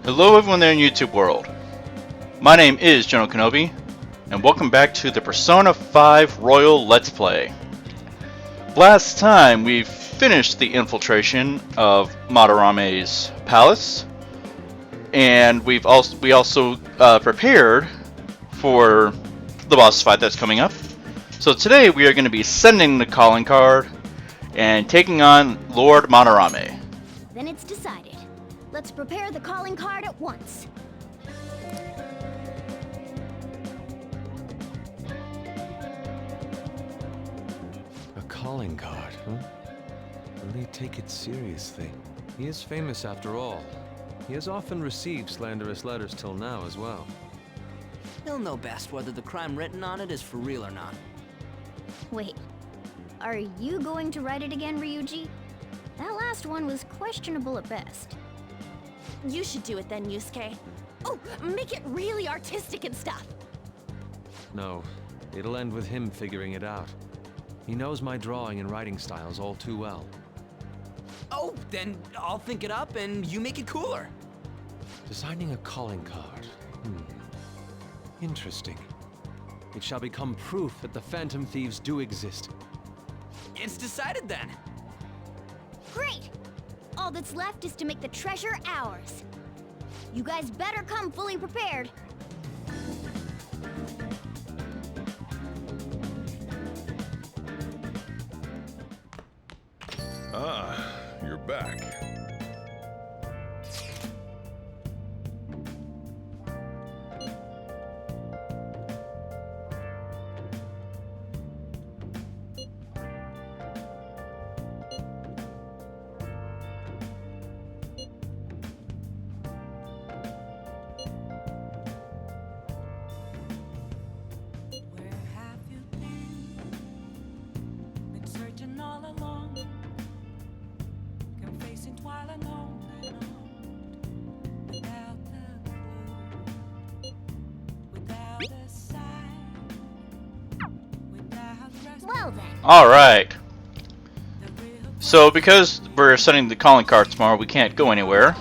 Hello everyone there in YouTube world. My name is General Kenobi, and welcome back to the Persona 5 Royal Let's Play. Last time we finished the infiltration of Madarame's palace, and we also prepared for the boss fight that's coming up. So today we are going to be sending the calling card and taking on Lord Madarame. Then it's decided. Let's prepare the calling card at once. A calling card, huh? Really take it seriously. He is famous after all. He has often received slanderous letters till now as well. He'll know best whether the crime written on it is for real or not. Wait, are you going to write it again, Ryuji? That last one was questionable at best. You should do it then, Yusuke. Oh, make it really artistic and stuff. No, it'll end with him figuring it out. He knows my drawing and writing styles all too well. Oh, then I'll think it up and you make it cooler. Designing a calling card. Interesting. It shall become proof that the Phantom Thieves do exist. It's decided then. Great! All that's left is to make the treasure ours. You guys better come fully prepared. Ah, you're back. Where have you been? Been searching all along, confessing while alone and on, without the clue, without a sign, without rest. Well then, Alright, The real so because we're sending the calling card tomorrow, we can't go anywhere.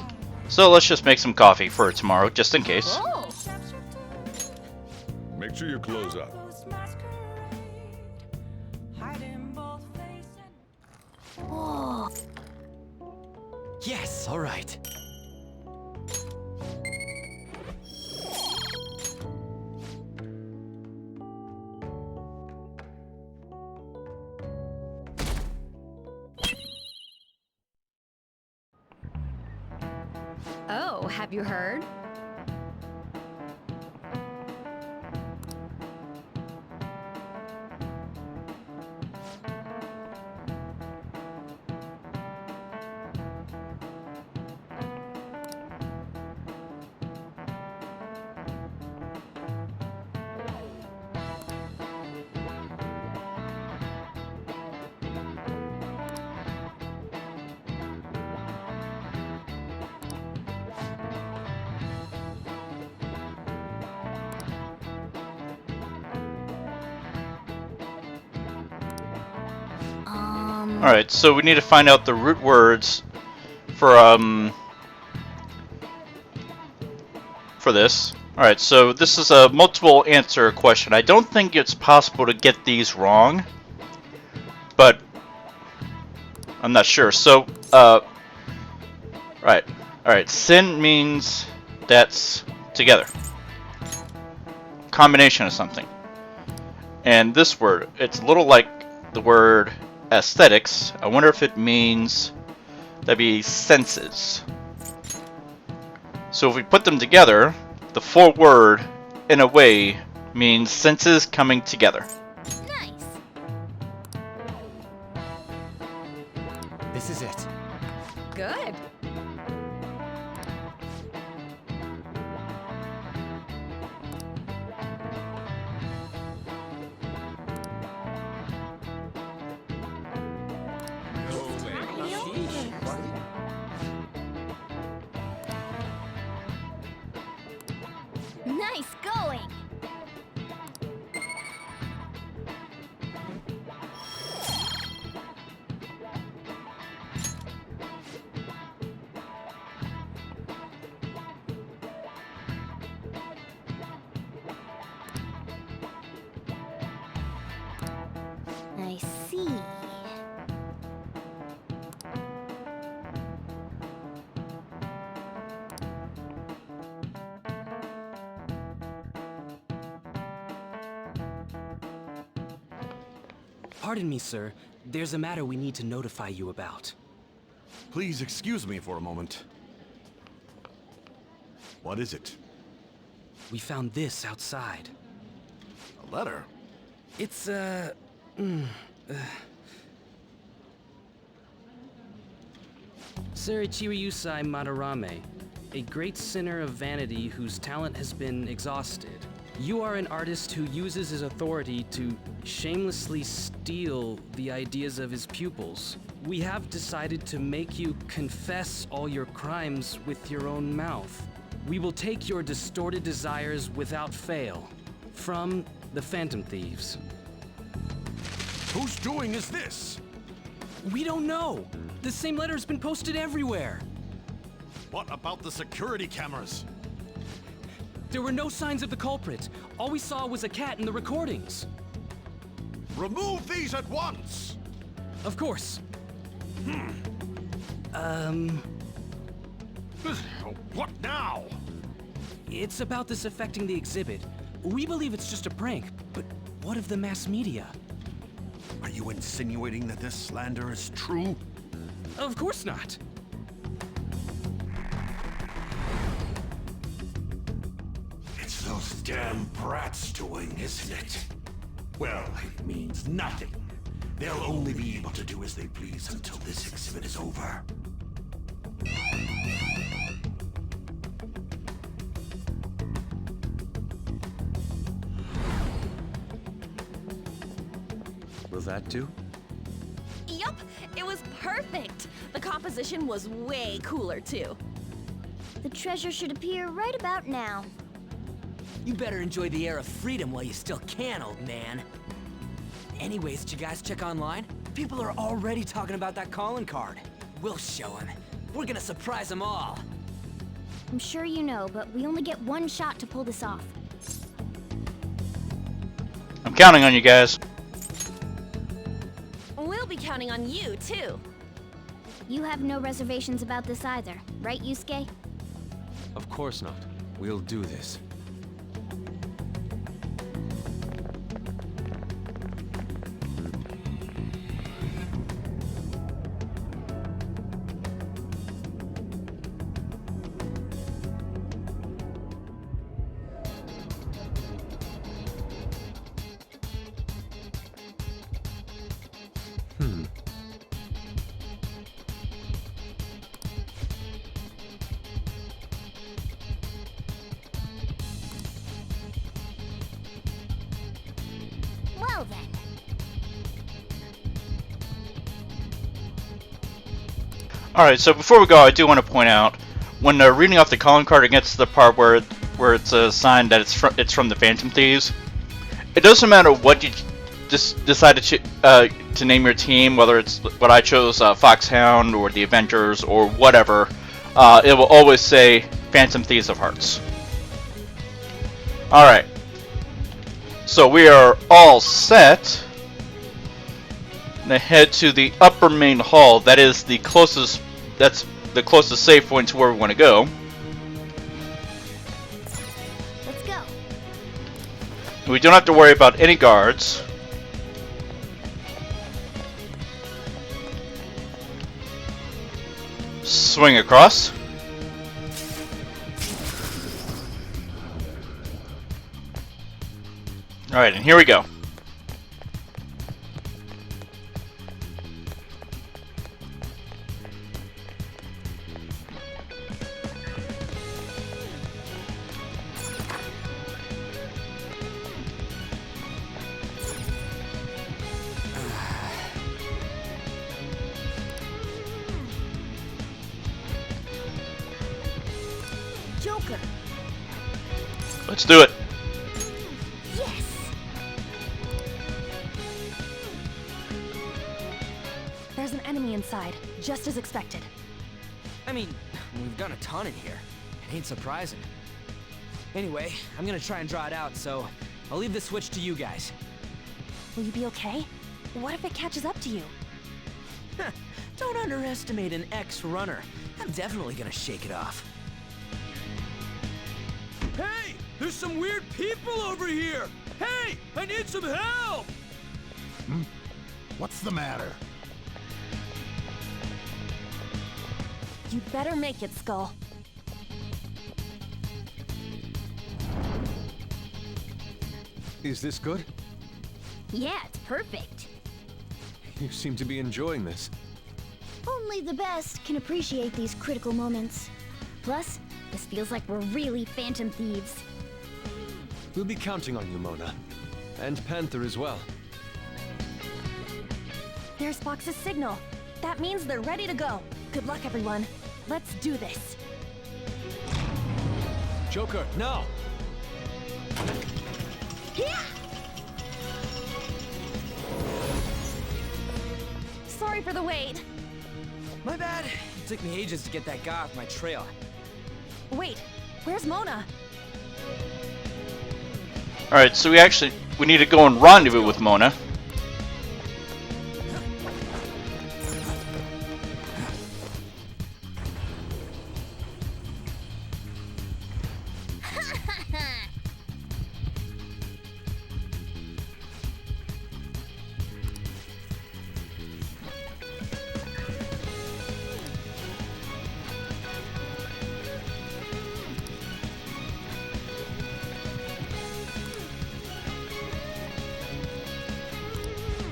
So let's just make some coffee for tomorrow, just in case. oh, Make sure you close up. close masquerade, hiding both face and oh. Yes, all right. Oh, have you heard? Alright, so we need to find out the root words for this. Alright, so this is a multiple answer question. I don't think it's possible to get these wrong, but I'm not sure. So, right. Alright, sin means that's together. Combination of something. And this word, it's a little like the word aesthetics. I wonder if it means that'd be senses. So if we put them together, the full word, in a way, means senses coming together. Nice. This is it. Good. Nice going. I see. Pardon me, sir. There's a matter we need to notify you about. Please excuse me for a moment. What is it? We found this outside. A letter? It's, Sir Chiryusai Madarame, a great sinner of vanity whose talent has been exhausted. You are an artist who uses his authority to shamelessly steal the ideas of his pupils. We have decided to make you confess all your crimes with your own mouth. We will take your distorted desires without fail. From the Phantom Thieves. Whose doing is this? We don't know. The same letter's been posted everywhere. What about the security cameras? There were no signs of the culprit. All we saw was a cat in the recordings. Remove these at once! Of course. What now? It's about this affecting the exhibit. We believe it's just a prank, but what of the mass media? Are you insinuating that this slander is true? Of course not. It's those damn brats doing, isn't it? Well, it means nothing. They'll only be able to do as they please until this exhibit is over. Will that do? Yup, it was perfect. The composition was way cooler, too. The treasure should appear right about now. You better enjoy the air of freedom while you still can, old man. Anyways, did you guys check online? People are already talking about that calling card. We'll show them. We're gonna surprise them all. I'm sure you know, but we only get one shot to pull this off. I'm counting on you guys. We'll be counting on you, too. You have no reservations about this either, right, Yusuke? Of course not. We'll do this. Well then. Alright, so before we go, I do want to point out, when reading off the calling card against the part where it's a sign that it's from the Phantom Thieves, it doesn't matter what you just decided to name your team, whether it's what I chose, Foxhound, or the Avengers, or whatever, it will always say Phantom Thieves of Hearts. Alright. So we are all set. Now head to the upper main hall. That is the closest. That's the closest save point to where we want to go. Let's go. We don't have to worry about any guards. Swing across. Alright, and here we go. Joker. Let's do it. Yes. There's an enemy inside, just as expected. I mean, we've done a ton in here. It ain't surprising. Anyway, I'm gonna try and draw it out, so I'll leave the switch to you guys. Will you be okay? What if it catches up to you? Don't underestimate an ex-runner. I'm definitely gonna shake it off. Hey! There's some weird people over here! Hey! I need some help! What's the matter? You better make it, Skull. Is this good? Yeah, it's perfect. You seem to be enjoying this. Only the best can appreciate these critical moments. Plus, this feels like we're really Phantom Thieves. We'll be counting on you, Mona. And Panther as well. There's Fox's signal. That means they're ready to go. Good luck, everyone. Let's do this. Joker, now! Yeah! Sorry for the wait. My bad. It took me ages to get that guy off my trail. Wait, where's Mona? Alright, so we need to go and rendezvous with Mona.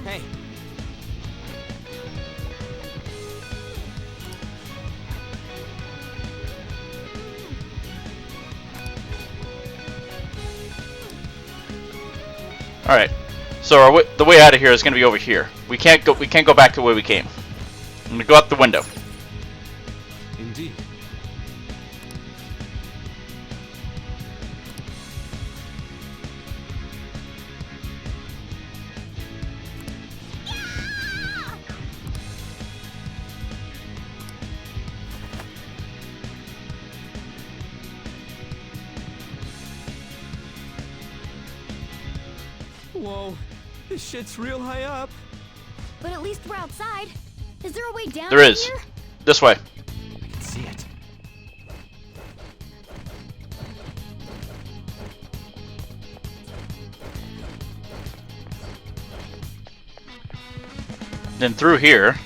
Hey, Alright, so the way out of here is going to be over here. We can't go back to the way we came. I'm going to go out the window. Indeed. whoa, this shit's real high up. But at least we're outside. Is there a way down There from is. here? This way. I can see it. Then through here.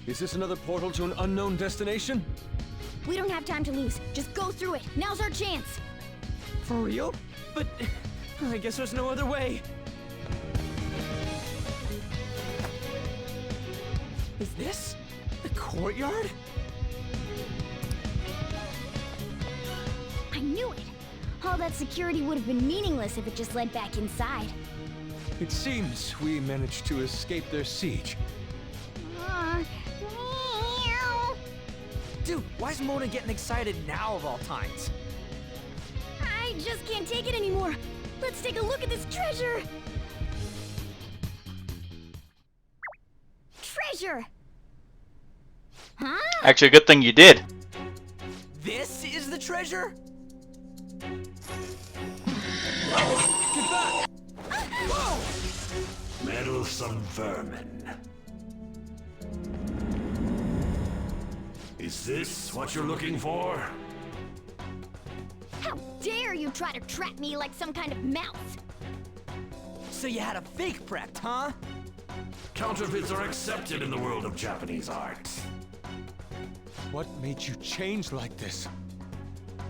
Is this another portal to an unknown destination? We don't have time to lose. Just go through it. Now's our chance. For real? But I guess there's no other way. Is this the courtyard? I knew it. All that security would have been meaningless if it just led back inside. It seems we managed to escape their siege. Meow. Dude, why is Mona getting excited now of all times? I just can't take it anymore. Let's take a look at this treasure. Treasure. Huh? Actually, a good thing you did. This is the treasure? Meddlesome vermin. Is this what you're looking for? How dare you try to trap me like some kind of mouse? So you had a fake prepped, huh? Counterfeits are accepted in the world of Japanese art. What made you change like this?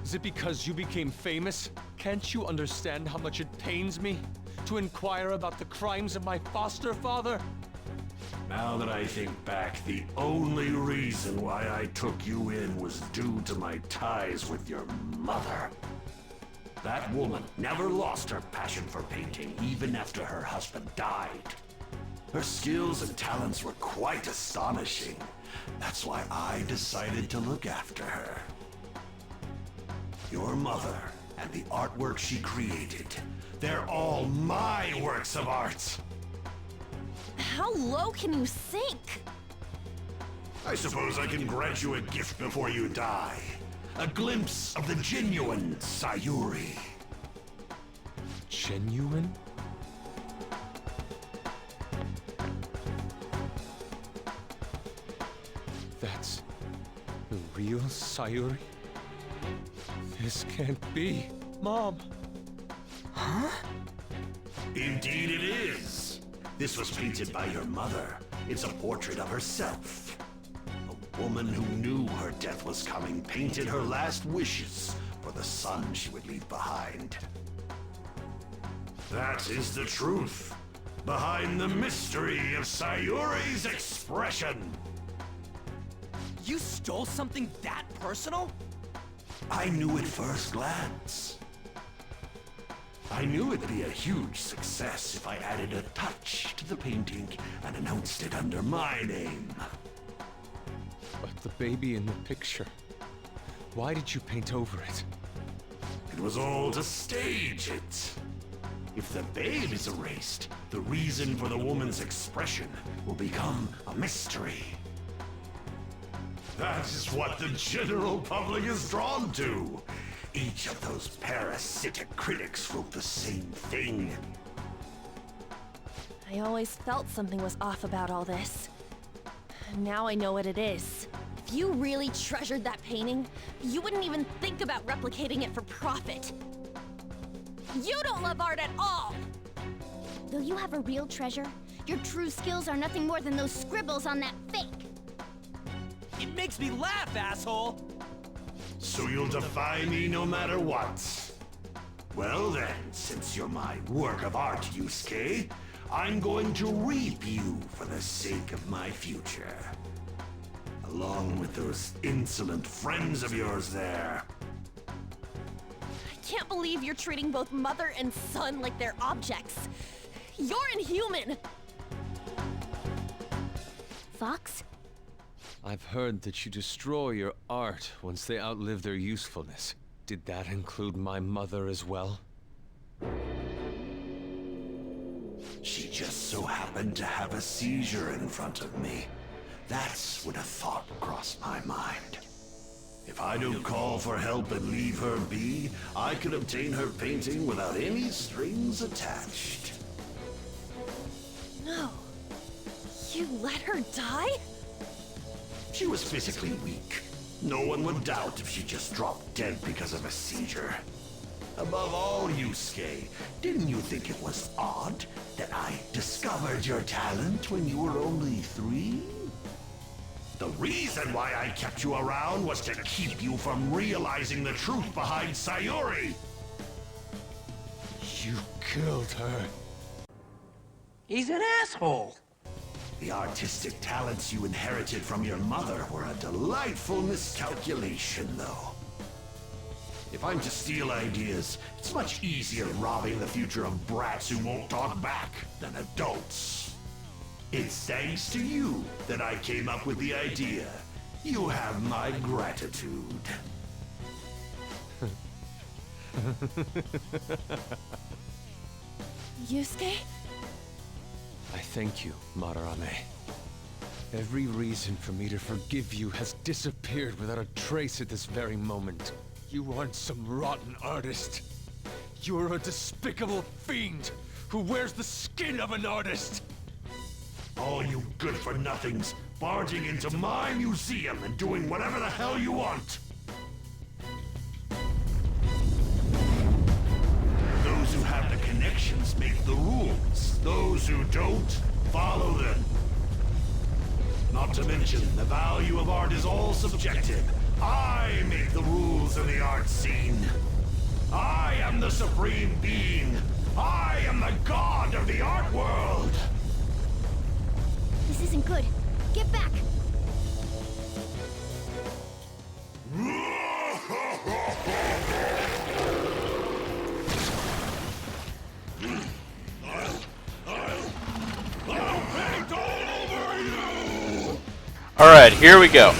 Is it because you became famous? Can't you understand how much it pains me to inquire about the crimes of my foster father? Now that I think back, the only reason why I took you in was due to my ties with your mother. That woman never lost her passion for painting, even after her husband died. Her skills and talents were quite astonishing. That's why I decided to look after her. Your mother and the artwork she created, they're all my works of art. How low can you sink? I suppose I can grant you a gift before you die. A glimpse of the genuine Sayuri. Genuine? The real Sayuri? This can't be. Mom! Indeed it is. This was painted by your mother. It's a portrait of herself. A woman who knew her death was coming painted her last wishes for the son she would leave behind. That is the truth behind the mystery of Sayuri's expression. You stole something that personal? I knew at first glance. I knew it'd be a huge success if I added a touch to the painting and announced it under my name. But the baby in the picture. Why did you paint over it? It was all to stage it. If the babe is erased, the reason for the woman's expression will become a mystery. That is what the general public is drawn to. Each of those parasitic critics wrote the same thing. I always felt something was off about all this. Now I know what it is. If you really treasured that painting, you wouldn't even think about replicating it for profit. You don't love art at all! Though you have a real treasure, your true skills are nothing more than those scribbles on that fake. It makes me laugh, asshole! So you'll defy me no matter what. Well then, since you're my work of art, Yusuke, I'm going to reap you for the sake of my future. Along with those insolent friends of yours there. I can't believe you're treating both mother and son like they're objects. You're inhuman! Fox? I've heard that you destroy your art once they outlive their usefulness. Did that include my mother as well? She just so happened to have a seizure in front of me. That's when a thought crossed my mind. If I don't call for help and leave her be, I could obtain her painting without any strings attached. No. You let her die? She was physically weak. No one would doubt if she just dropped dead because of a seizure. Above all, Yusuke, didn't you think it was odd that I discovered your talent when you were only 3? The reason why I kept you around was to keep you from realizing the truth behind Sayuri. You killed her. He's an asshole! The artistic talents you inherited from your mother were a delightful miscalculation, though. If I'm to steal ideas, it's much easier robbing the future of brats who won't talk back than adults. It's thanks to you that I came up with the idea. You have my gratitude. Yusuke? I thank you, Madarame. Every reason for me to forgive you has disappeared without a trace at this very moment. You aren't some rotten artist. You're a despicable fiend who wears the skin of an artist. All you good-for-nothings barging into my museum and doing whatever the hell you want. Those who have the connections make the rules. Those who don't, follow them. Not to mention, the value of art is all subjective. I make the rules in the art scene. I am the supreme being. I am the god of the art world. This isn't good. Get back! Alright, here we go.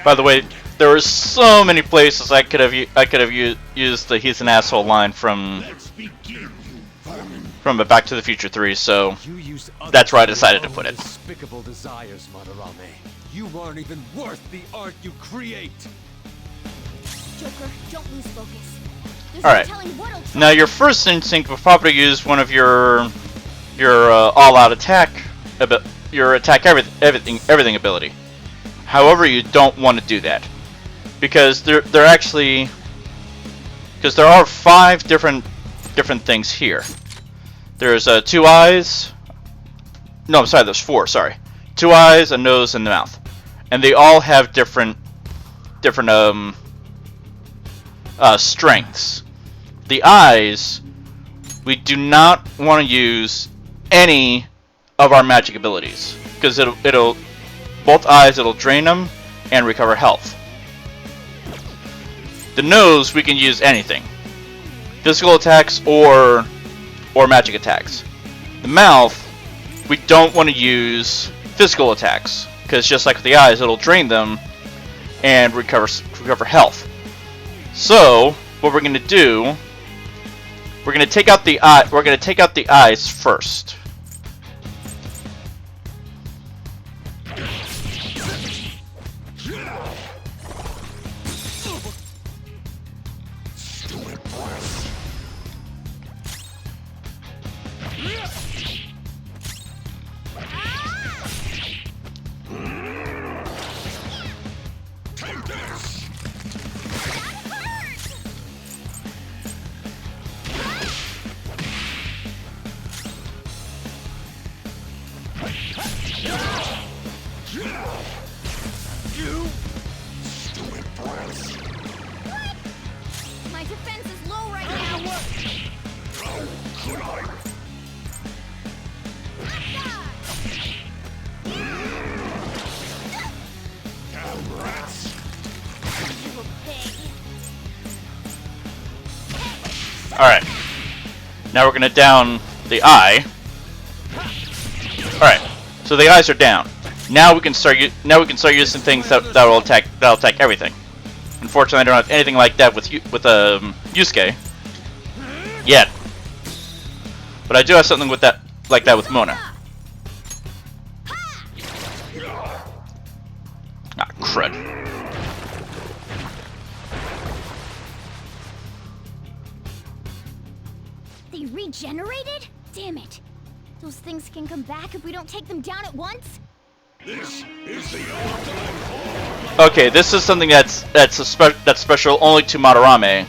By the way, there were so many places I could have used the "he's an asshole" line from Back to the Future 3, so that's where I decided to put it. Despicable desires, Madarame. You aren't even worth the art you create. Joker, don't lose focus. There's Alright. no telling what'll try. Now your first instinct would probably use one of your all-out attack your attack everything ability. However, you don't want to do that because there are 5 different things here. There's 2 eyes. No, I'm sorry. There's 4. Sorry, 2 eyes, a nose, and the mouth, and they all have different strengths. The eyes, we do not want to use any of our magic abilities because it'll both eyes, it'll drain them and recover health. The nose, we can use anything, physical attacks or magic attacks. The mouth, we don't want to use physical attacks because just like with the eyes, it'll drain them and recover health. So what we're going to do, we're going to take out the eye. We're going to take out the eyes first. My defense is low right now. Alright. Now we're going to down the eye. Alright. So the eyes are down. Now we can start using things that'll attack everything. Unfortunately, I don't have anything like that with Yusuke yet. But I do have something with that like that with Mona. Ah, crud. They regenerated? Damn it. Those things can come back if we don't take them down at once? Okay, this is something that's special only to Madarame.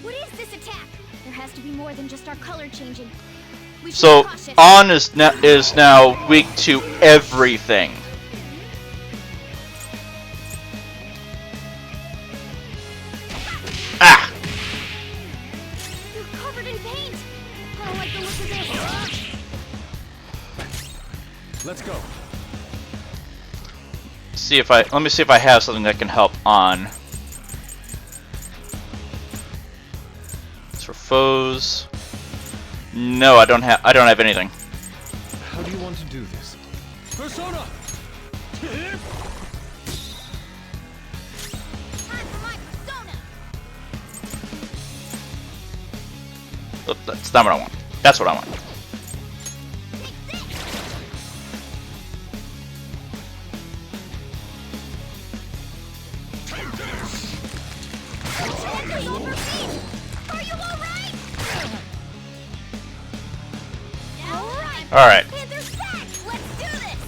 What is this attack? There has to be more than just our color changing. We should So be cautious. On is now weak to everything. Ah! You're covered in paint. I don't like the look of this. Let's go. Let me see if I have something that can help on. It's for foes. No, I don't have anything. How do you want to do this? Persona! Time for my persona. Oh, that's not what I want. That's what I want. Take this. Echo's overbeat. Are you alright? Alright. Alright. Panther's back. Let's do this.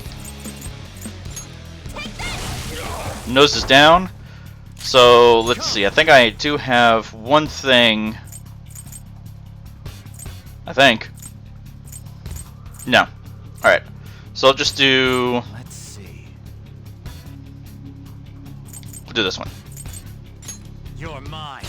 Take this. Nose is down. So let's see. I think I do have one thing. I think. No. Alright. So I'll just do. Let's see. We'll do this one. You're mine.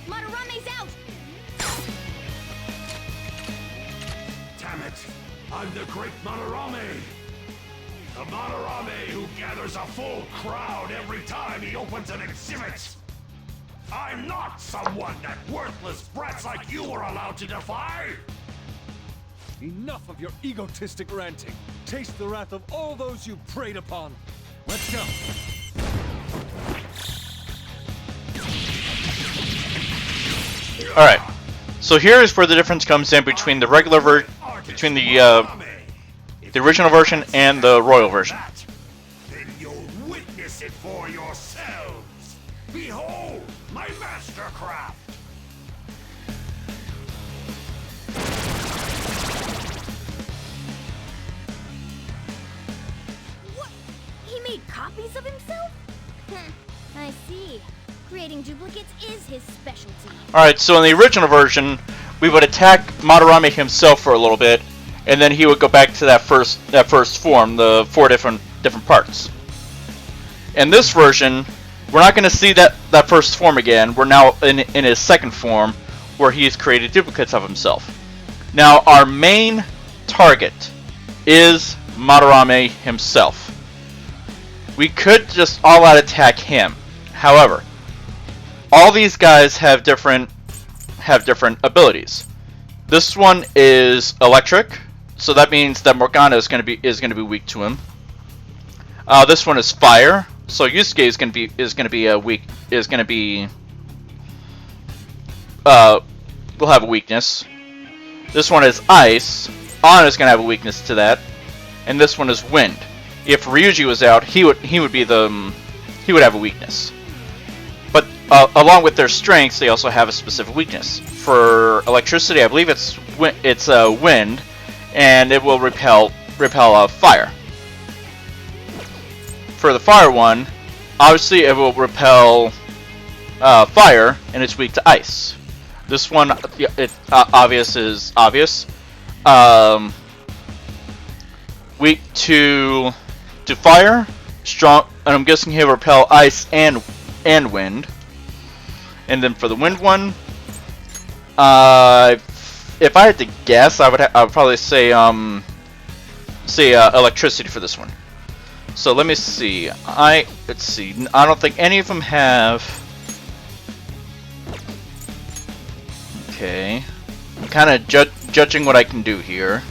Madarame's out. Damn it! I'm the great Madarame! The Madarame who gathers a full crowd every time he opens an exhibit! I'm not someone that worthless brats like you are allowed to defy! Enough of your egotistic ranting. Taste the wrath of all those you preyed upon. Let's go. Alright. So here is where the difference comes in between the regular the original version and the Royal version. Then you'll witness it for yourselves. Behold, my mastercraft. What? He made copies of himself? I see. Creating duplicates is his specialty. Alright, so in the original version, we would attack Madarame himself for a little bit, and then he would go back to that first form, the 4 different parts. In this version, we're not going to see that first form again. We're now in his second form, where he's created duplicates of himself. Now, our main target is Madarame himself. We could just all-out attack him. However, all these guys have different abilities. This one is electric, so that means that Morgana is going to be weak to him. This one is fire, so Yusuke will have a weakness. This one is ice. Anna is going to have a weakness to that, and this one is wind. If Ryuji was out, he would have a weakness. But along with their strengths, they also have a specific weakness. For electricity, I believe it's wind, and it will repel fire. For the fire one, obviously it will repel fire, and it's weak to ice. This one, is obvious. Weak to fire, strong, and I'm guessing he'll repel ice and wind. And then for the wind one, if I had to guess, I would probably say electricity for this one. So let me see. Let's see. I don't think any of them have. Okay. I'm kind of judging what I can do here.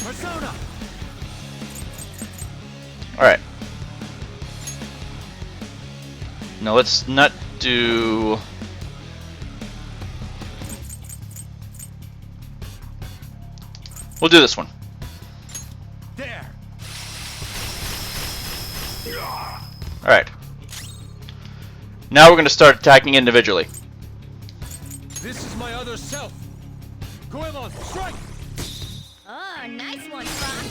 Persona! Alright. Now let's not do... We'll do this one. There! Alright. Now we're going to start attacking individually. This is my other self! Goemon, strike! Oh, nice one, Fox.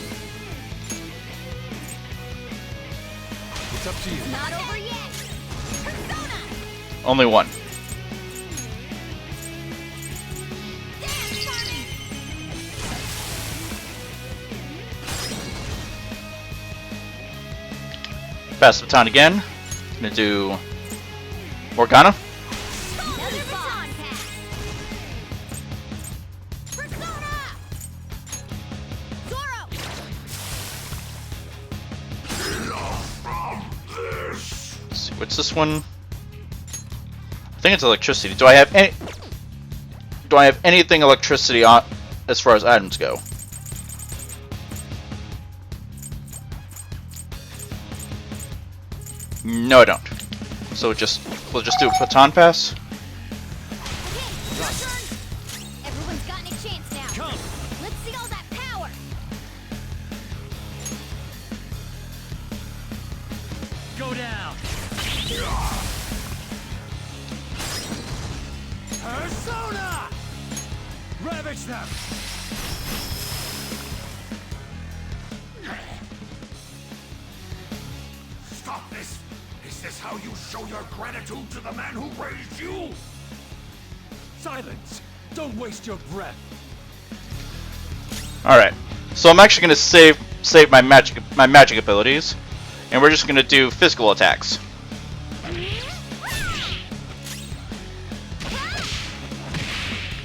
It's up to you. Not over yet. Persona! Only one. Dance party! Pass the baton again. Gonna do Morgana. Another baton pass. Persona! Zoro! Let's see, what's this one? I think it's electricity. Do I have anything electricity on as far as items go? No, I don't. So we'll just do a baton pass. Okay, your turn. Everyone's gotten a chance now. Come! Let's see all that power. Go down! Persona! Ravage them! Stop this! Is this how you show your gratitude to the man who raised you? Silence! Don't waste your breath! Alright. So I'm actually gonna save my magic abilities. And we're just gonna do physical attacks.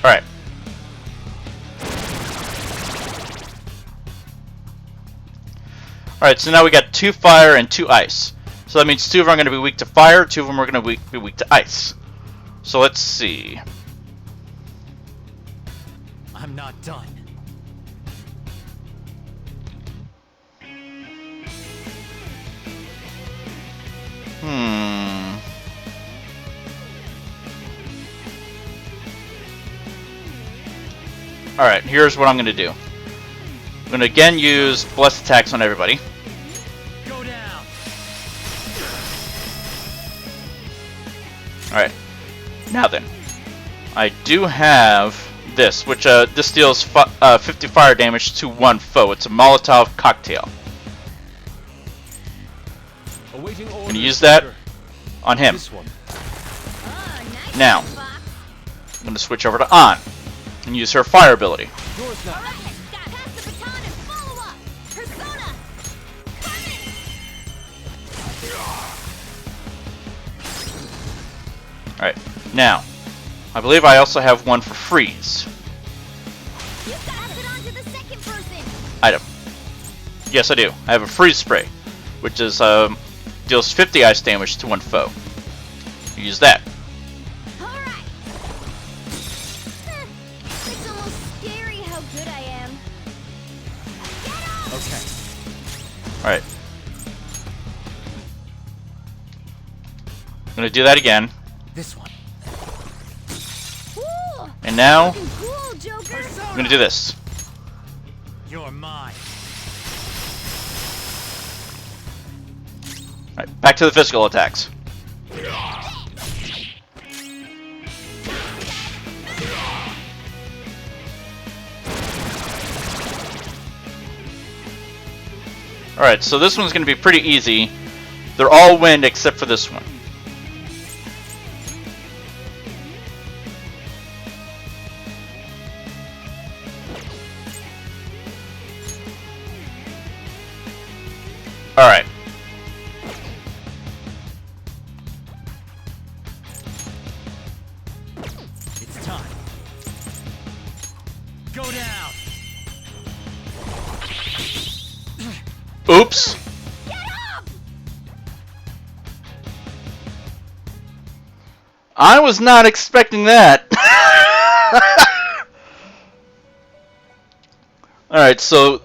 Alright. Alright, so now we got 2 fire and 2 ice. So that means 2 of them are going to be weak to fire, 2 of them are going to be weak to ice. So let's see. I'm not done. Alright, here's what I'm going to do. I'm going to again use blessed attacks on everybody. Go down. Alright. Now then. I do have this, which this deals 50 fire damage to one foe. It's a Molotov cocktail. Awaiting I'm orders, going to use that Joker. on him. This one. Oh, nice Now. one, Fox. I'm going to switch over to An and use her fire ability. Yours now. Alright, pass the baton and follow up. Persona, coming. Alright, now, I believe I also have one for freeze. You gotta pass it on to the second person. Item. Yes, I do. I have a freeze spray, which is deals 50 ice damage to one foe. Use that. Alright. It's almost scary how good I am. Get up! Okay. Alright. I'm gonna do that again. This one. Ooh, And now, looking cool, Joker. I'm gonna do this. You're mine. Alright, back to the physical attacks. Alright, so this one's gonna be pretty easy. They're all wind except for this one. Alright. It's time. Go down. Oops. Get up! I was not expecting that. Alright, so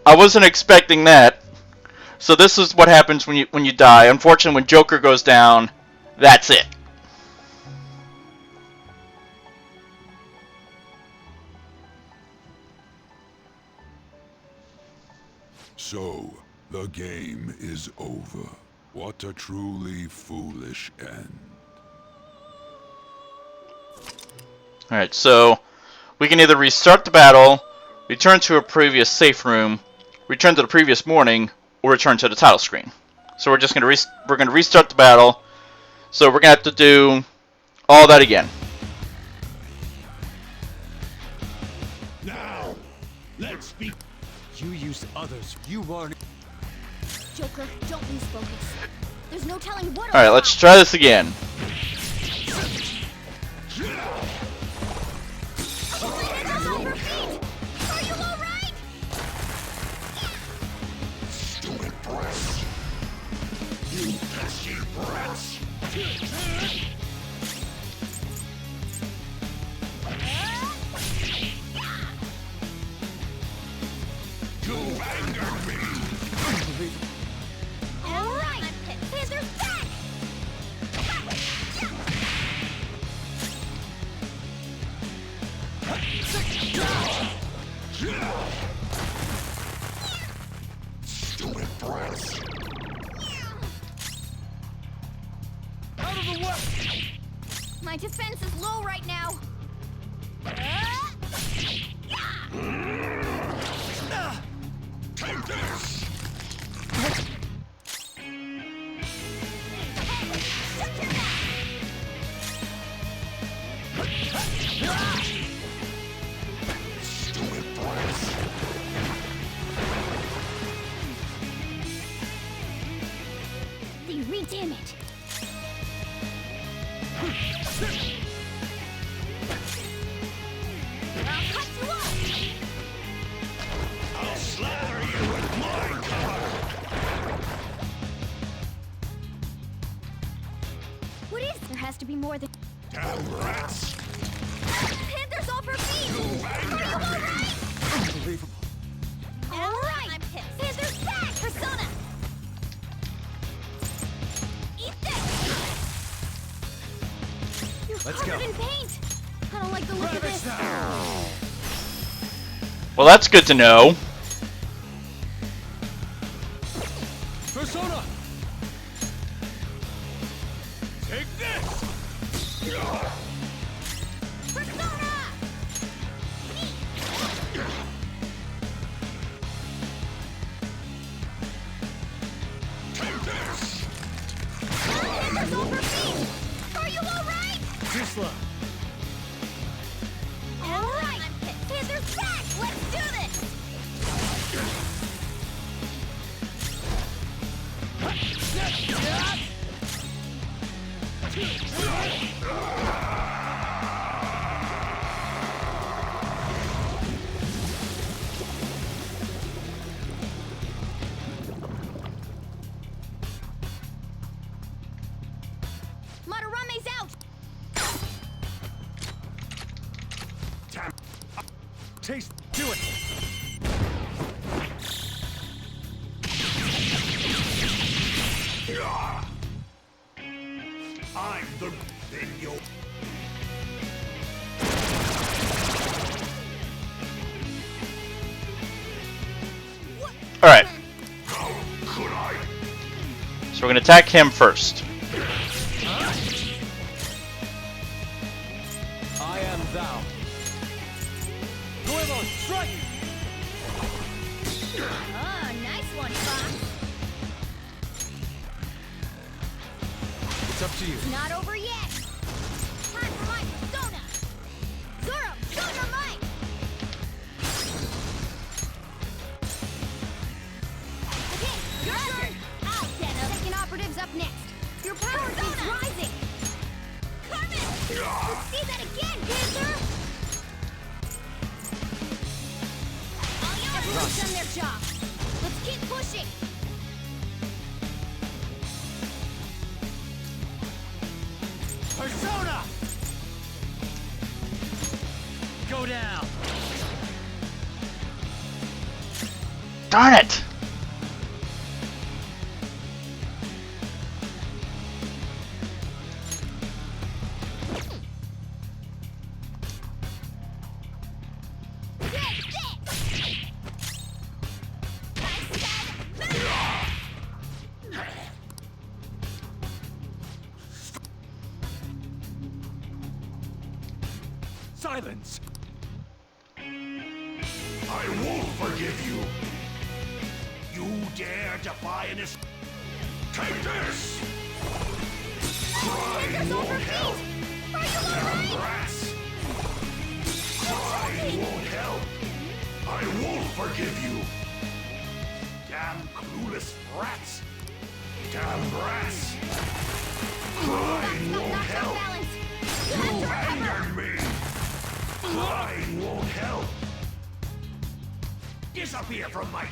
I wasn't expecting that. So this is what happens when you die. Unfortunately, when Joker goes down, that's it. So, the game is over. What a truly foolish end. Alright, so we can either restart the battle, return to a previous safe room, return to the previous morning, or return to the title screen. So we're just gonna restart the battle. So we're gonna have to do all that again. Now, let's be. You used others. You weren't. Joker, don't lose focus. There's no telling what. Alright, let's try this again. Are you alright? Stupid brats! You pesky brats! You anger me! Alright, Panther's back! Stupid brats! Out of the way! My defense is low right now. Take this! Stupid brats! They redam it. I'll cut you off. I'll slather you with my color! What is? There has to be more than. Damn rats! Panther's off her feet. Are you alright? Unbelievable. Alright, I'm pissed. Panther's back. Persona. Eat this. You're Let's covered go. in paint. I don't like the look of this. Well, that's good to know. Persona! Take this! Persona! There's over me! Are you alright? Zisla! Alright! Panther's back! Let's do this! Madarame's out! Taste, do it! I'm the video. Alright, How could I? so we're gonna attack him first. I am thou. Goemon, strike! Oh, nice one, Fox. It's up to you. Not over yet. Time for my persona. Zoro, show your might. Okay, your turn. Out, Denno. Second operative's up next. Your power keeps rising. Come in. Let's see that again, Panther. Everyone's done their job. Let's keep pushing. Persona! Go down! Darn it! Silence! I won't forgive you. You dare defy an es- Take this! Crying won't help. Damn brats! Crying won't help. I won't forgive you. Damn clueless rats! Damn brats! Crying won't help. You angered me. Crying won't help. Disappear from my...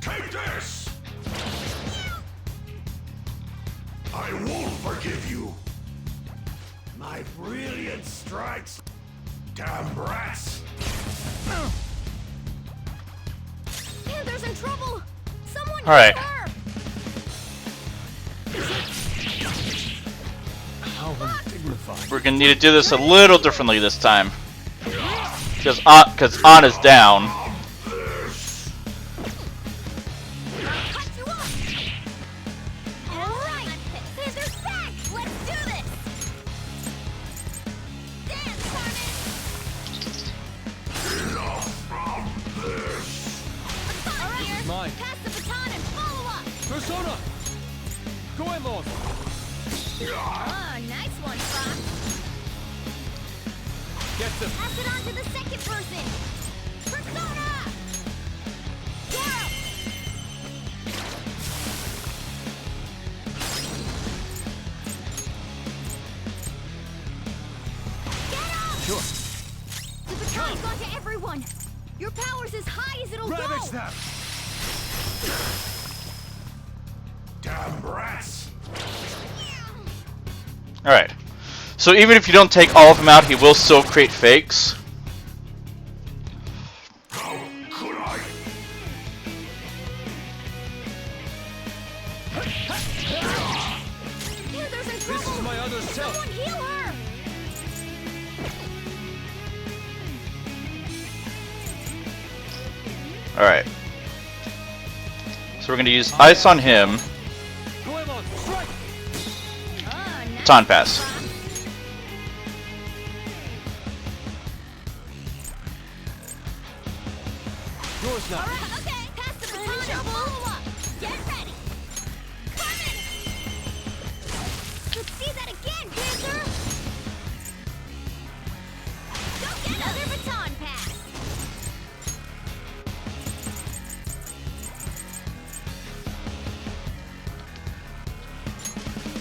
Take this! I won't forgive you. My brilliant strikes. Damn brats! Panther's in trouble. Someone All right. help her. How undignified. We're gonna need to do this a little differently this time. Because On is down. Cut you off. All right. Panther's back. Let's do this. Dance, Carmen. Enough from this! All right. mine. Pass the baton and follow up. Persona! Goemon! Oh, nice one, Fox. Get them! Pass it on to the second person. Persona! Zoro! Get up! Sure. The baton's gone to everyone. Your power's as high as it'll Ravage go. them! Damn brats! Alright. So even if you don't take all of them out, he will still create fakes. How could I? Panther's in trouble. This is my other self! Someone heal her. Alright. So we're gonna use ice on him. Goemon, strike! Oh, nice. Baton pass. Yours now. Alright, okay. Pass the baton and follow up. Get ready. Coming! Let's see that again, Panther! Go get another baton pass.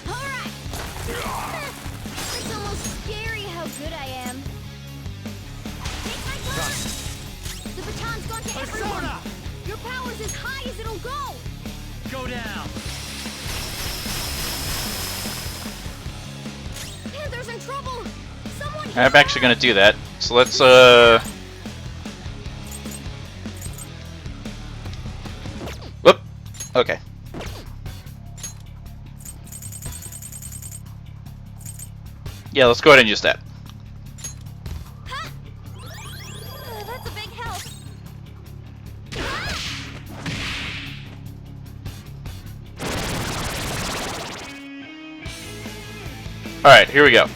Alright! It's almost scary how good I am. Take my turn! The baton's gone to everyone! Persona! Your power's as high as it'll go! Go down. Panther's in trouble! Someone I'm actually gonna do that. So let's Whoop. Okay. Yeah, let's go ahead and use that. Ha! That's a big help. Ah! Alright, here we go.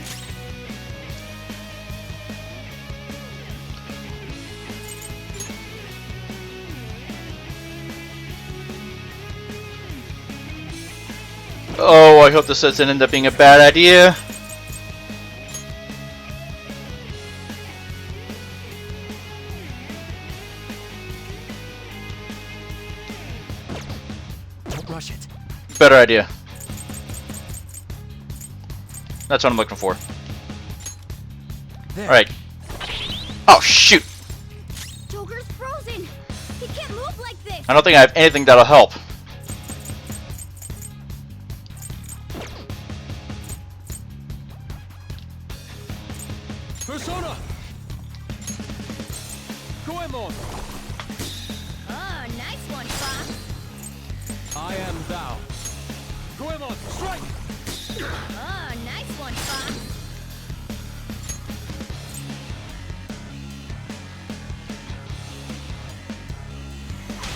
Oh, I hope this doesn't end up being a bad idea. Don't rush it. Better idea. That's what I'm looking for. There. Alright. Oh, shoot! Joker's frozen! He can't move like this! I don't think I have anything that'll help. Persona! Goemon! Oh, nice one, Fox! I am thou. Goemon, strike! Oh, nice one, Fox!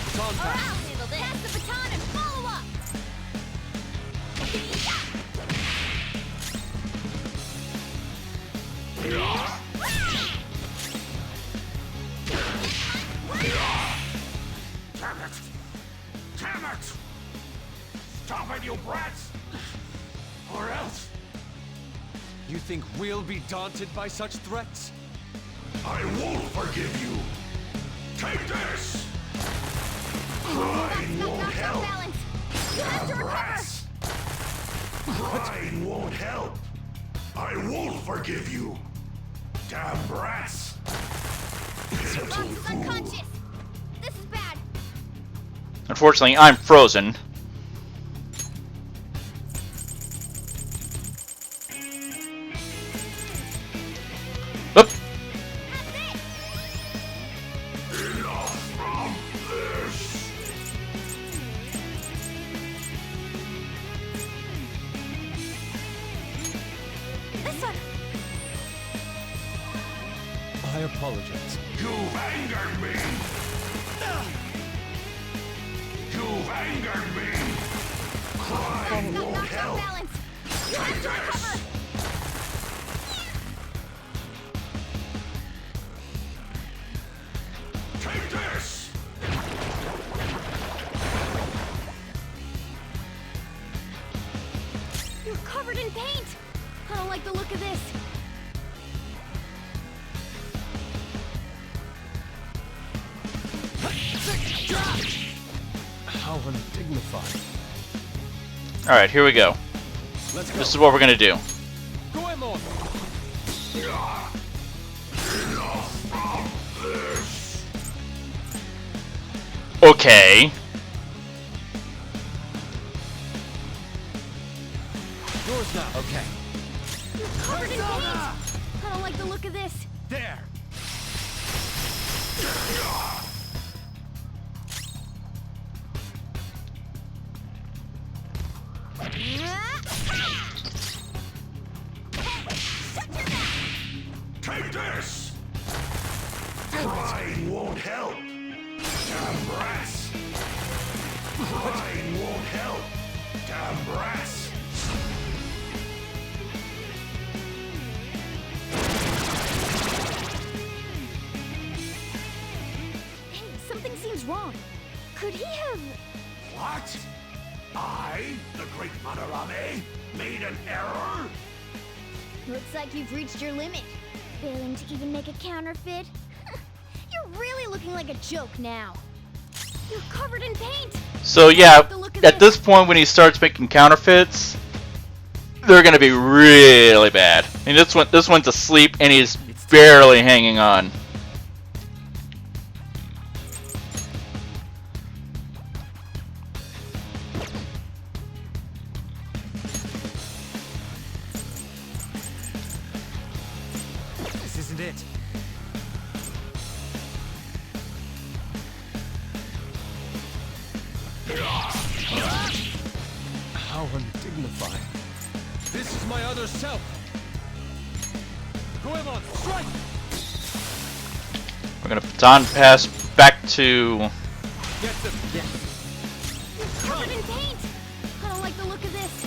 Baton I'll pass. handle this! Pass the baton and follow up! Damn it! Damn it! Stop it, you brats! Or else You think we'll be daunted by such threats? I won't forgive you! Take this! That's Crying knocked won't off your help! balance! You have to recover! Brats! Crying won't help! I won't forgive you! Damn brats! Pitiful Fox is fool! unconscious! This is bad! Unfortunately, I'm frozen. Oop. That's it! Enough from this! This one! I apologize. You've angered me! You've angered me! Crying Knocked won't off your help! balance! You have to recover! Take this! You're covered in paint! I don't like the look of this! How undignified. Alright, here we go. Let's go. This is what we're gonna do. Goemon! Enough from this! Okay. Yours now. Okay. You're covered in paint! I don't like the look of this! There. Take this! Crying won't help! Damn brass. Crying won't help. Damn brass. Hey, something seems wrong. Could he have... What? I, the great Madarame, made an error? Looks like you've reached your limit. Failing to even make a counterfeit? You're really looking like a joke now. You're covered in paint! So yeah, The look of at this point when he starts making counterfeits, they're gonna be really bad. I mean, this one's asleep and he's barely hanging on. This isn't it. How undignified. This is my other self. Goemon, strike! We're gonna baton pass back to. Get them. Yeah. You're covered in paint! I don't like the look of this.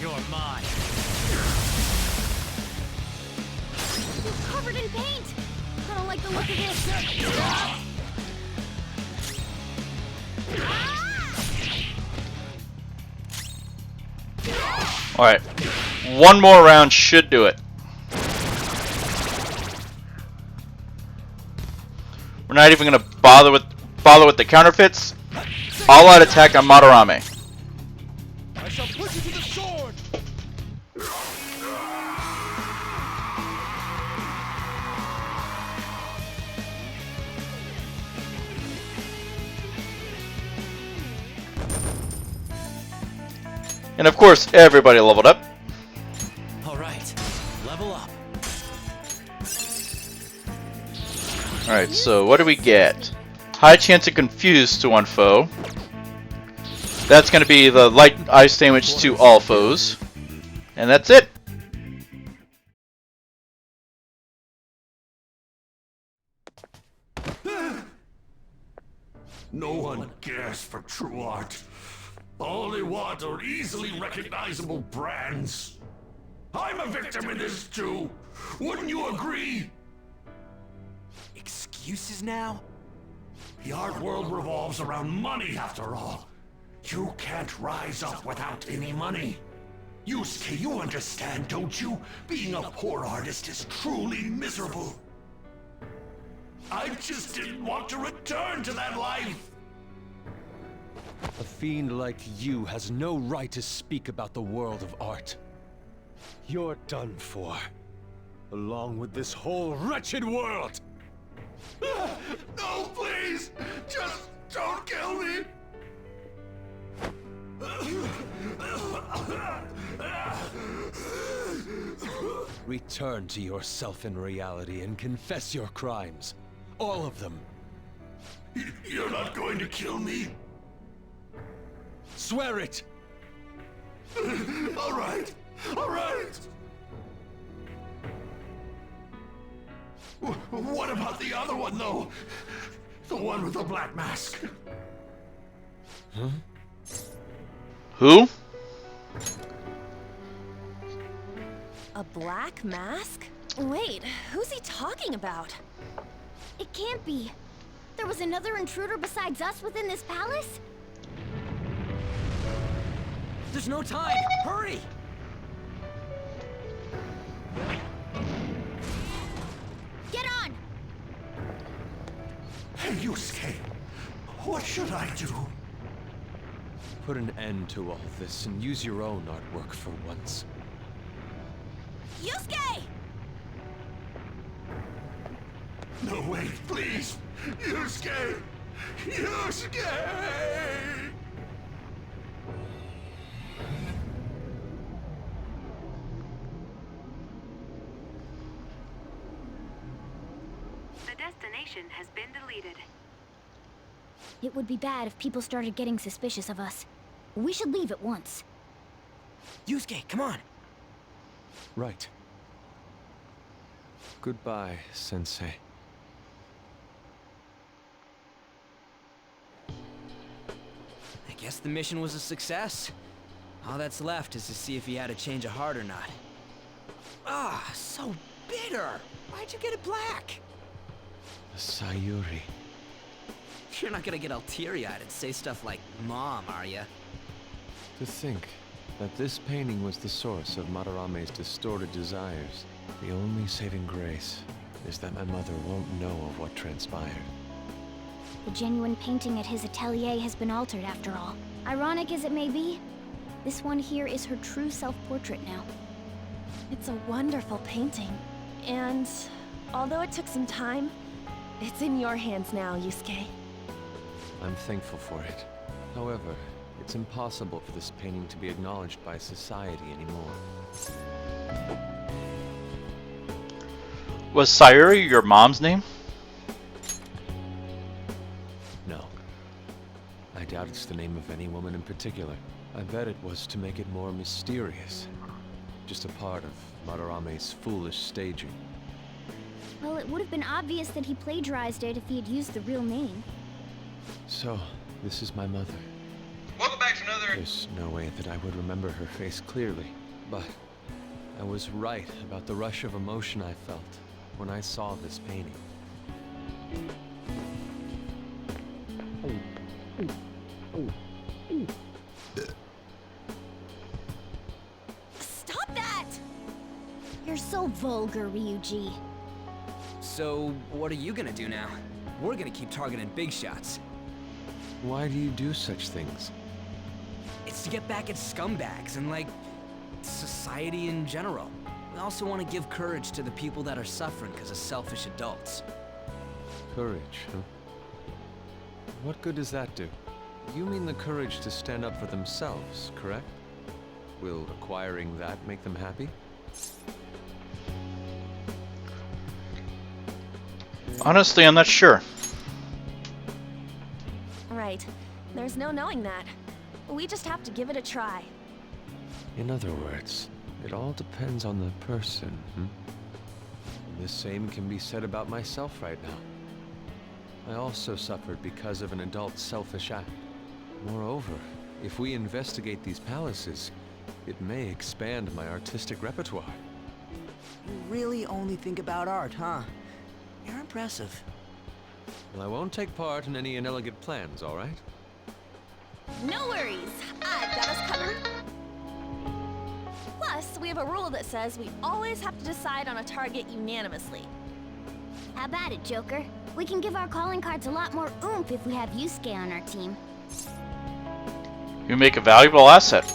You're mine. You're covered in paint! I don't like the look of this. All right, one more round should do it. We're not even gonna bother with the counterfeits. All out attack on Madarame. I shall put you to the sword! And of course, everybody leveled up. All right, level up. Alright, so what do we get? High chance of confuse to one foe. That's going to be the light ice damage to all foes. And that's it. No one cares for true art. All they want are easily recognizable brands. I'm a victim in this too. Wouldn't you agree? Excuses now? The art world revolves around money after all. You can't rise up without any money. Yusuke, you understand, don't you? Being a poor artist is truly miserable. I just didn't want to return to that life. A fiend like you has no right to speak about the world of art. You're done for. Along with this whole wretched world! No, please! Just don't kill me! Return to yourself in reality and confess your crimes. All of them. You're not going to kill me? Swear it! All right! All right! What about the other one, though? The one with the black mask? Who? A black mask? Wait, who's he talking about? It can't be. There was another intruder besides us within this palace? There's no time! Hurry! Get on! Hey, Yusuke, what should I do? Put an end to all this and use your own artwork for once. Yusuke! No, wait, please! Yusuke! Yusuke! The destination has been deleted. It would be bad if people started getting suspicious of us. We should leave at once. Yusuke, come on. Right. Goodbye, Sensei. I guess the mission was a success. All that's left is to see if he had a change of heart or not. Ah, so bitter! Why'd you get it black? Sayuri. You're not gonna get all teary-eyed and say stuff like, Mom, are ya? To think that this painting was the source of Madarame's distorted desires. The only saving grace is that my mother won't know of what transpired. The genuine painting at his atelier has been altered after all. Ironic as it may be, this one here is her true self-portrait now. It's a wonderful painting. And although it took some time, it's in your hands now, Yusuke. I'm thankful for it. However, it's impossible for this painting to be acknowledged by society anymore. Was Sayuri your mom's name? No. I doubt it's the name of any woman in particular. I bet it was to make it more mysterious. Just a part of Madarame's foolish staging. Well, it would have been obvious that he plagiarized it if he had used the real name. So, this is my mother. Welcome back to another... There's no way that I would remember her face clearly, but I was right about the rush of emotion I felt when I saw this painting. Stop that! You're so vulgar, Ryuji. So, what are you gonna do now? We're gonna keep targeting big shots. Why do you do such things? It's to get back at scumbags and, like, society in general. We also want to give courage to the people that are suffering because of selfish adults. Courage, huh? What good does that do? You mean the courage to stand up for themselves, correct? Will acquiring that make them happy? Honestly, I'm not sure. Right. There's no knowing that. We just have to give it a try. In other words, it all depends on the person, The same can be said about myself right now. I also suffered because of an adult's selfish act. Moreover, if we investigate these palaces, it may expand my artistic repertoire. You really only think about art, huh? You're impressive. Well, I won't take part in any inelegant plans, all right? No worries. I've got us covered. Plus, we have a rule that says we always have to decide on a target unanimously. How about it, Joker? We can give our calling cards a lot more oomph if we have Yusuke on our team. You make a valuable asset.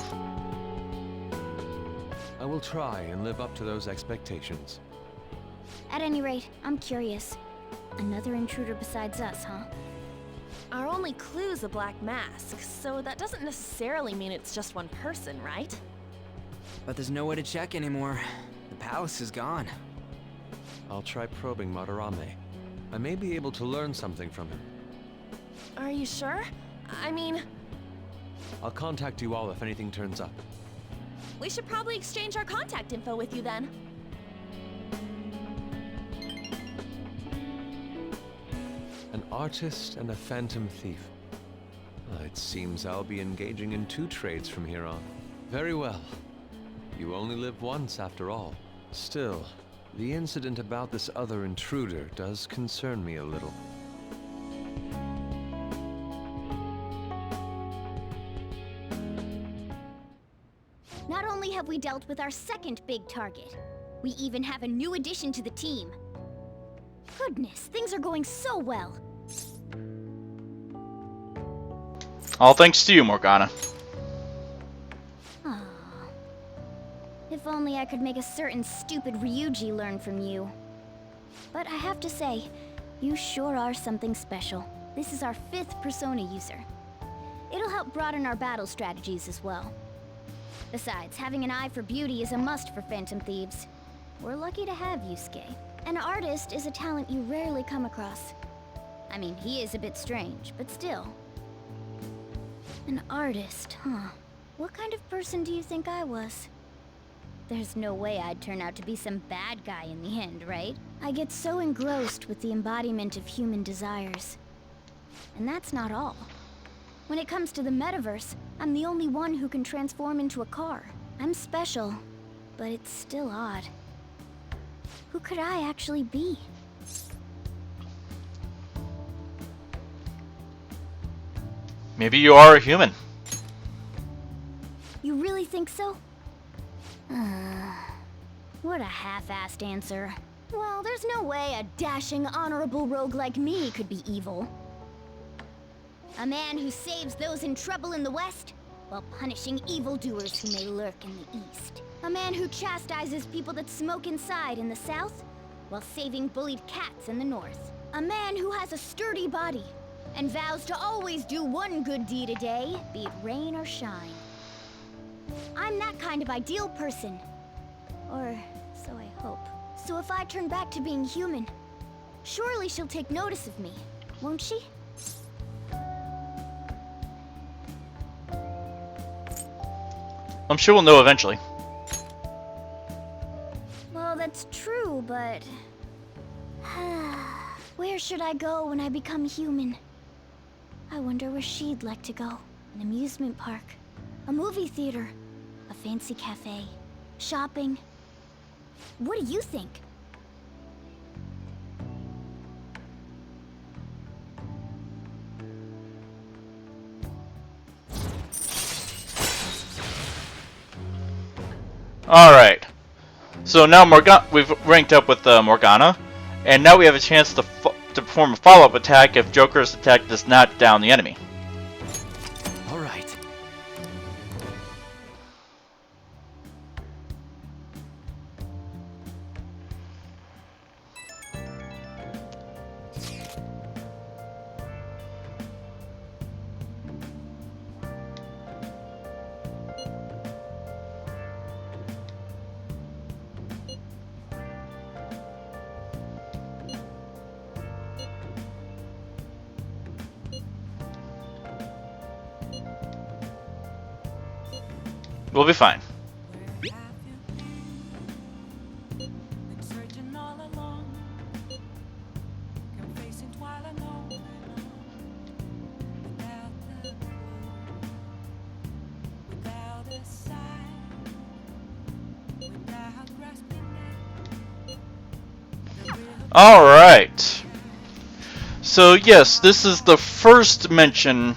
I will try and live up to those expectations. At any rate, I'm curious. Another intruder besides us, huh? Our only clue's a black mask, so that doesn't necessarily mean it's just one person, right? But there's no way to check anymore. The palace is gone. I'll try probing Madarame. I may be able to learn something from him. Are you sure? I mean, I'll contact you all if anything turns up. we should probably exchange our contact info with you then. An artist and a phantom thief. It seems I'll be engaging in two trades from here on. Very well. You only live once after all. Still, the incident about this other intruder does concern me a little. Not only have we dealt with our second big target, we even have a new addition to the team. Goodness, things are going so well. All thanks to you, Morgana. Aww. If only I could make a certain stupid Ryuji learn from you. But I have to say, you sure are something special. This is our 5th Persona user. It'll help broaden our battle strategies as well. Besides, having an eye for beauty is a must for Phantom Thieves. We're lucky to have Yusuke. An artist is a talent you rarely come across. I mean, he is a bit strange, but still. An artist, huh? What kind of person do you think I was? There's no way I'd turn out to be some bad guy in the end, right? I get so engrossed with the embodiment of human desires. And that's not all. When it comes to the metaverse, I'm the only one who can transform into a car. I'm special, but it's still odd. Who could I actually be? Maybe you are a human. You really think so? What a half-assed answer. Well, there's no way a dashing, honorable rogue like me could be evil. A man who saves those in trouble in the West, while punishing evildoers who may lurk in the East. A man who chastises people that smoke inside in the South, while saving bullied cats in the North. A man who has a sturdy body, and vows to always do one good deed a day, be it rain or shine. I'm that kind of ideal person. Or so I hope. So if I turn back to being human, surely she'll take notice of me, won't she? I'm sure we'll know eventually. Well, that's true, but... where should I go when I become human? I wonder where she'd like to go. An amusement park, a movie theater, a fancy cafe, shopping. What do you think? Alright. So now we've ranked up with Morgana, and now we have a chance to perform a follow-up attack if Joker's attack does not down the enemy. All right. We'll be fine. Alright. So yes, this is the first mention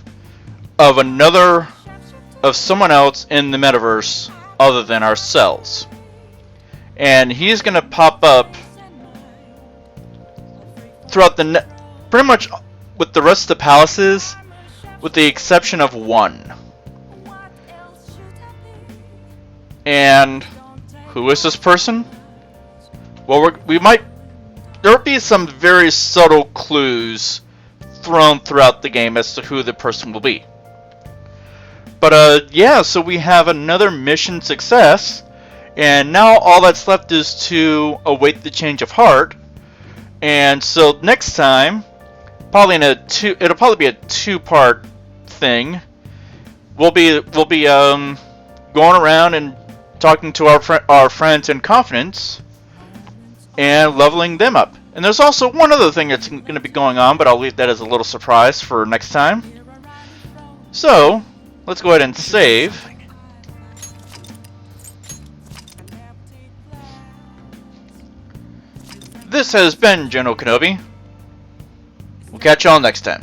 of someone else in the metaverse other than ourselves. And he's going to pop up throughout pretty much with the rest of the palaces, with the exception of one. And who is this person? Well, there will be some very subtle clues thrown throughout the game as to who the person will be. But yeah, so we have another mission success, and now all that's left is to await the change of heart. And so next time, it'll probably be a two-part thing. We'll be going around and talking to our friends in confidence and leveling them up. And there's also one other thing that's going to be going on, but I'll leave that as a little surprise for next time. So let's go ahead and save. This has been General Kenobi. We'll catch y'all next time.